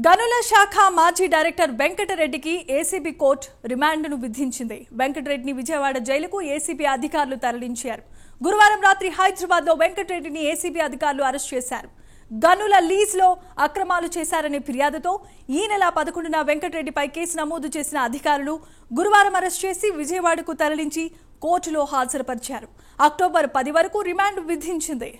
గనుల శాఖ మాజీ డైరెక్టర్ వెంకటరెడ్డికి ఏసీబీ కోర్టు రిమాండ్ను విధించింది. వెంకటరెడ్డిని విజయవాడ జైలుకు ఏసీబీ అధికారులు తరలించారు. గురువారం రాత్రి హైదరాబాద్లో వెంకటరెడ్డిని ఏసీబీ అధికారులు అరెస్ట్ చేశారు. గనుల లీజ్లో అక్రమాలు చేశారనే ఫిర్యాదుతో ఈ నెల 11న వెంకటరెడ్డిపై కేసు నమోదు చేసిన అధికారులు గురువారం అరెస్ట్ చేసి విజయవాడకు తరలించి కోర్టులో హాజరుపరిచారు. అక్టోబర్ 10 వరకు రిమాండ్ విధించింది.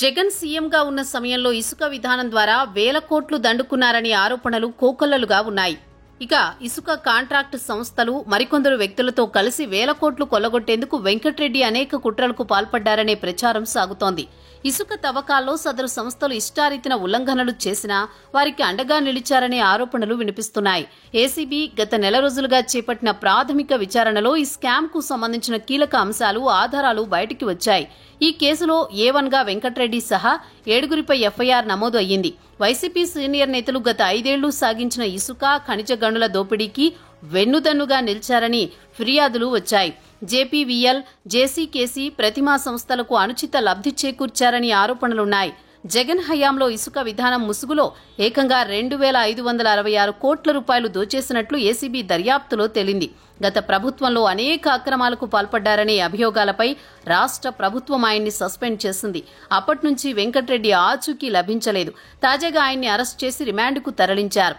జగన్ సీఎంగా ఉన్న సమయంలో ఇసుక విధానం ద్వారా వేల కోట్లు దండుకున్నారనే ఆరోపణలు కోకొల్లలుగా ఉన్నాయి. ఇక ఇసుక కాంట్రాక్టు సంస్థలు మరికొందరు వ్యక్తులతో కలిసి వేల కోట్లు కొల్లగొట్టేందుకు వెంకటరెడ్డి అనేక కుట్రలకు పాల్పడ్డారనే ప్రచారం సాగుతోంది. ఇసుక తవ్వకాల్లో సదరు సంస్థలు ఇష్టారీతిన ఉల్లంఘనలు చేసినా వారికి అండగా నిలిచారనే ఆరోపణలు వినిపిస్తున్నాయి. ఏసీబీ గత నెల రోజులుగా చేపట్టిన ప్రాథమిక విచారణలో ఈ స్కామ్ కు సంబంధించిన కీలక అంశాలు, ఆధారాలు బయటికి వచ్చాయి. ఈ కేసులో A1గా వెంకటరెడ్డి సహా 7గురిపై ఎఫ్ఐఆర్ నమోదు అయ్యింది. వైసీపీ సీనియర్ నేతలు గత 5 ఏళ్లు సాగించిన ఇసుక, ఖనిజ గనుల దోపిడీకి వెన్నుదన్నుగా నిలిచారని ఫిర్యాదులు వచ్చాయి. జేపీవీఎల్, జేసీకేసీ, ప్రతిమా సంస్థలకు అనుచిత లబ్ధి చేకూర్చారని ఆరోపణలున్నాయి. జగన్ హయాంలో ఇసుక విధానం ముసుగులో ఏకంగా 2,566 కోట్ల రూపాయలు దోచేసినట్లు ఏసీబీ దర్యాప్తులో తేలింది. గత ప్రభుత్వంలో అనేక అక్రమాలకు పాల్పడ్డారనే అభియోగాలపై రాష్ట్ర ప్రభుత్వం ఆయన్ని సస్పెండ్ చేసింది. అప్పటి నుంచి వెంకటరెడ్డి ఆచూకీ లభించలేదు. తాజాగా ఆయన్ని అరెస్ట్ చేసి రిమాండ్కు తరలించారు.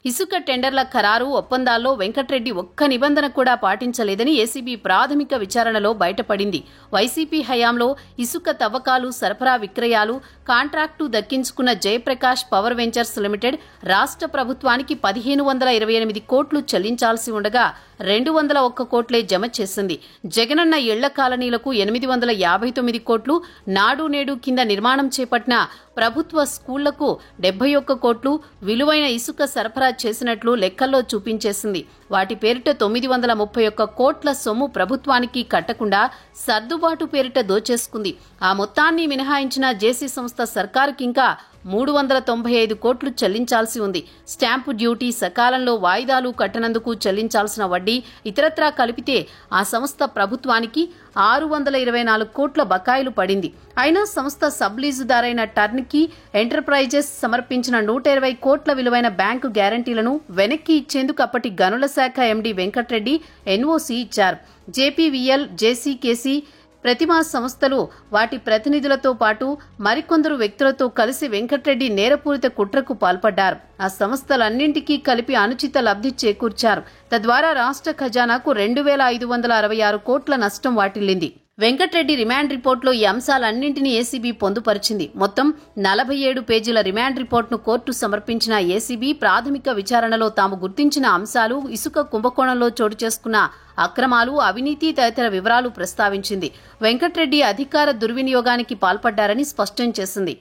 ఇసుక టెండర్ల ఖరారు ఒప్పందాల్లో వెంకటరెడ్డి ఒక్క నిబంధన కూడా పాటించలేదని ఏసీబీ ప్రాథమిక విచారణలో బయటపడింది. వైసీపీ హయాంలో ఇసుక తవ్వకాలు, సరఫరా, విక్రయాలు, కాంట్రాక్టు దక్కించుకున్న జయప్రకాష్ పవర్ వెంచర్స్ లిమిటెడ్ రాష్ట్ర ప్రభుత్వానికి 1,528 కోట్లు చెల్లించాల్సి ఉండగా 201 కోట్లే జమ చేసింది. జగనన్న ఇళ్ల కాలనీలకు 859 కోట్లు, నాడు నేడు కింద నిర్మాణం చేపట్టిన ప్రభుత్వ స్కూళ్లకు 71 కోట్లు విలువైన ఇసుక సరఫరా చేసినట్లు లెక్కల్లో చూపించేసింది. వాటి పేరిట 931 కోట్ల సొమ్ము ప్రభుత్వానికి కట్టకుండా సర్దుబాటు పేరిట దోచేసుకుంది. ఆ మొత్తాన్ని మినహాయించిన జేసీ సంస్థ సర్కారుకి ఇంకా 395 కోట్లు చెల్లించాల్సి ఉంది. స్టాంపు డ్యూటీ, సకాలంలో వాయిదాలు కట్టనందుకు చెల్లించాల్సిన వడ్డీ, ఇతరత్రా కలిపితే ఆ సంస్థ ప్రభుత్వానికి 624 కోట్ల బకాయిలు పడింది. అయినా సంస్థ సబ్లీజుదారైన టర్న్కీ ఎంటర్ప్రైజెస్ సమర్పించిన 120 కోట్ల విలువైన బ్యాంకు గ్యారంటీలను వెనక్కి ఇచ్చేందుకు అప్పటి గనుల శాఖ ఎండీ వెంకటరెడ్డి ఎన్ఓసీ ఇచ్చారు. జేపీవీఎల్, జేసీకేసీ, ప్రతిమా సంస్థలు వాటి ప్రతినిధులతో పాటు మరికొందరు వ్యక్తులతో కలిసి వెంకటరెడ్డి నేరపూరిత కుట్రకు పాల్పడ్డారు. ఆ సంస్థలన్నింటికీ కలిపి అనుచిత లబ్ధి చేకూర్చారు. తద్వారా రాష్ట్ర ఖజానాకు 2,566 కోట్ల నష్టం వాటిల్లింది. వెంకటరెడ్డి రిమాండ్ రిపోర్టులో ఈ అంశాలన్నింటినీ ఏసీబీ పొందుపరిచింది. మొత్తం 47 పేజీల రిమాండ్ రిపోర్టును కోర్టు సమర్పించిన ఏసీబీ ప్రాథమిక విచారణలో తాము గుర్తించిన అంశాలు, ఇసుక కుంభకోణంలో చోటు చేసుకున్న అక్రమాలు, అవినీతి తదితర వివరాలు ప్రస్తావించింది. వెంకటరెడ్డి అధికార దుర్వినియోగానికి పాల్పడ్డారని స్పష్టం చేసింది.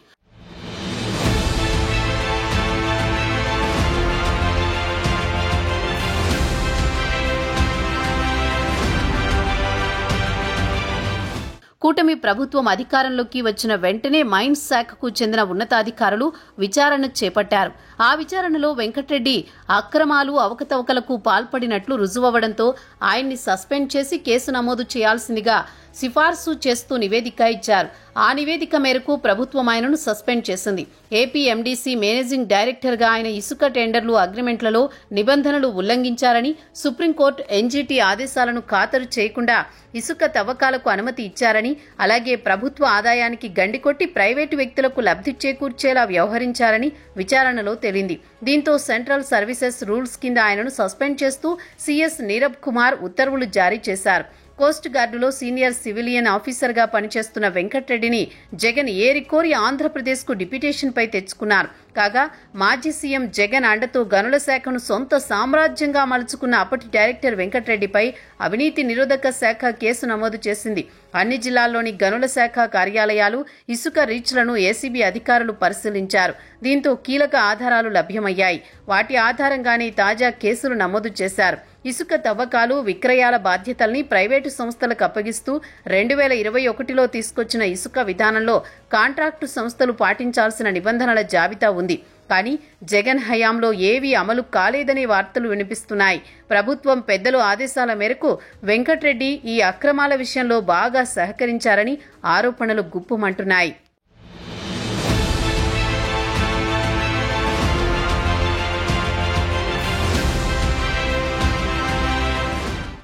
కూటమి ప్రభుత్వం అధికారంలోకి వచ్చిన వెంటనే మైన్స్ శాఖకు చెందిన ఉన్నతాధికారులు విచారణ చేపట్టారు. ఆ విచారణలో వెంకటరెడ్డి అక్రమాలు, అవకతవకలకు పాల్పడినట్లు రుజువవడంతో ఆయన్ని సస్పెండ్ చేసి కేసు నమోదు చేయాల్సిందిగా సిఫార్సు చేస్తూ నివేదిక ఇచ్చారు. ఆ నివేదిక మేరకు ప్రభుత్వం ఆయనను సస్పెండ్ చేసింది. ఏపీ ఎండీసీ మేనేజింగ్ డైరెక్టర్గా ఆయన ఇసుక టెండర్లు, అగ్రిమెంట్లలో నిబంధనలు ఉల్లంఘించారని, సుప్రీంకోర్టు ఎన్జీటీ ఆదేశాలను ఖాతరు చేయకుండా ఇసుక తవ్వకాలకు అనుమతి ఇచ్చారని, అలాగే ప్రభుత్వ ఆదాయానికి గండికొట్టి ప్రైవేటు వ్యక్తులకు లబ్ధి చేకూర్చేలా వ్యవహరించారని విచారణలో తేలింది. దీంతో సెంట్రల్ సర్వీసెస్ రూల్స్ కింద ఆయనను సస్పెండ్ చేస్తూ సీఎస్ నీరబ్ కుమార్ ఉత్తర్వులు జారీ చేశారు. కోస్ట్ గార్డులో సీనియర్ సివిలియన్ ఆఫీసర్గా పనిచేస్తున్న వెంకటరెడ్డిని జగన్ ఏరికోరి ఆంధ్రప్రదేశ్కు డిప్యూటేషన్పై తెచ్చుకున్నారు. కాగా మాజీ సీఎం జగన్ అండతో గనుల శాఖను సొంత సామ్రాజ్యంగా మలుచుకున్న అప్పటి డైరెక్టర్ వెంకటరెడ్డిపై అవినీతి నిరోధక శాఖ కేసు నమోదు చేసింది. అన్ని జిల్లాల్లోని గనుల శాఖ కార్యాలయాలు, ఇసుక రీచ్లను ఏసీబీ అధికారులు పరిశీలించారు. దీంతో కీలక ఆధారాలు లభ్యమయ్యాయి. వాటి ఆధారంగానే తాజా కేసులు నమోదు చేశారు. ఇసుక తవ్వకాలు విక్రయాల బాధ్యతల్ని ప్రైవేటు సంస్థలకు అప్పగిస్తూ 2021లో తీసుకొచ్చిన ఇసుక విధానంలో కాంట్రాక్టు సంస్థలు పాటించాల్సిన నిబంధనల జాబితా ఉంది. కానీ జగన్ హయాంలో ఏవీ అమలు కాలేదనే వార్తలు వినిపిస్తున్నాయి. ప్రభుత్వం పెద్దల ఆదేశాల మేరకు వెంకట్రెడ్డి ఈ అక్రమాల విషయంలో బాగా సహకరించారని ఆరోపణలు గుప్పుమంటున్నాయి.